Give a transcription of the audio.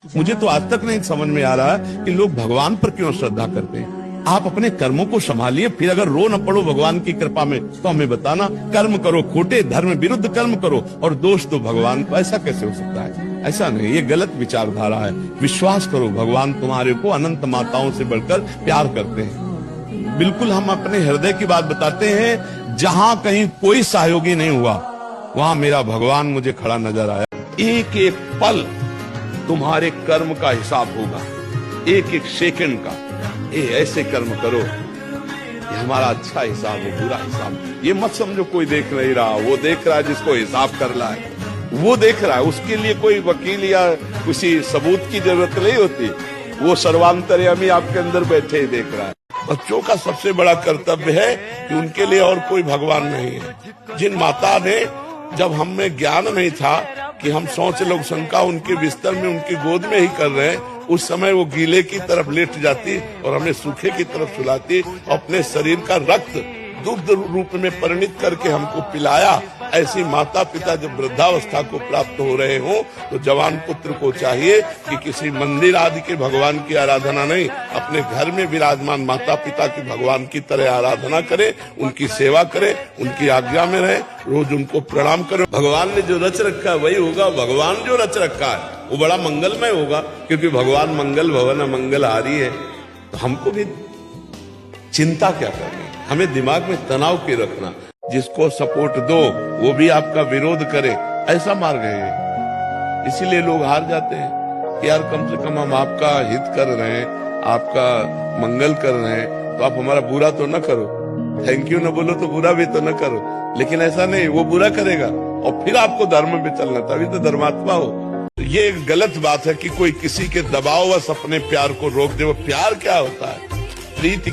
मुझे तो आज तक नहीं समझ में आ रहा है कि लोग भगवान पर क्यों श्रद्धा करते हैं। आप अपने कर्मों को संभालिए, फिर अगर रो न पड़ो भगवान की कृपा में तो हमें बताना। कर्म करो खोटे, धर्म विरुद्ध कर्म करो और दोष दो भगवान को, ऐसा कैसे हो सकता है? ऐसा नहीं, ये गलत विचारधारा है। विश्वास करो भगवान तुम्हारे को अनंत माताओं से बढ़कर प्यार करते हैं। बिल्कुल हम अपने हृदय की बात बताते हैं। जहां कहीं कोई सहयोगी नहीं हुआ वहां मेरा भगवान मुझे खड़ा नजर आया। एक एक पल तुम्हारे कर्म का हिसाब होगा, एक एक सेकंड का। ये ऐसे कर्म करो ये हमारा अच्छा हिसाब हो, बुरा हिसाब ये मत समझो कोई देख नहीं रहा। वो देख रहा है जिसको हिसाब करना है, वो देख रहा है। उसके लिए कोई वकील या किसी सबूत की जरूरत नहीं होती। वो सर्वांतर्यामी आपके अंदर बैठे ही देख रहा है। बच्चों का सबसे बड़ा कर्तव्य है कि उनके लिए और कोई भगवान नहीं है। जिन माता ने, जब हम में ज्ञान नहीं था कि हम शौच लोग शंका उनके बिस्तर में उनकी गोद में ही कर रहे हैं, उस समय वो गीले की तरफ लेट जाती और हमें सूखे की तरफ सुलाती, अपने शरीर का रक्त दुग्ध रूप में परिणित करके हमको पिलाया। ऐसी माता पिता जब वृद्धावस्था को प्राप्त हो रहे हो तो जवान पुत्र को चाहिए कि किसी मंदिर आदि के भगवान की आराधना नहीं, अपने घर में विराजमान माता पिता की भगवान की तरह आराधना करे, उनकी सेवा करे, उनकी आज्ञा में रहे, रोज उनको प्रणाम करे। भगवान ने जो रच रखा है वही होगा। भगवान जो रच रखा है वो बड़ा मंगलमय होगा, क्योंकि भगवान मंगल भवन मंगलहारी है। तो हमको भी चिंता क्या करनी, हमें दिमाग में तनाव के रखना। जिसको सपोर्ट दो वो भी आपका विरोध करे, ऐसा मार्ग है। इसीलिए लोग हार जाते हैं कि यार कम से कम हम आपका हित कर रहे हैं, आपका मंगल कर रहे हैं, तो आप हमारा बुरा तो न करो। थैंक यू न बोलो तो बुरा भी तो न करो। लेकिन ऐसा नहीं, वो बुरा करेगा और फिर आपको धर्म में चलना, तभी तो धर्मात्मा हो। तो ये एक गलत बात है कि कोई किसी के दबाववश अपने प्यार को रोक दे। वो प्यार क्या होता है? प्रीति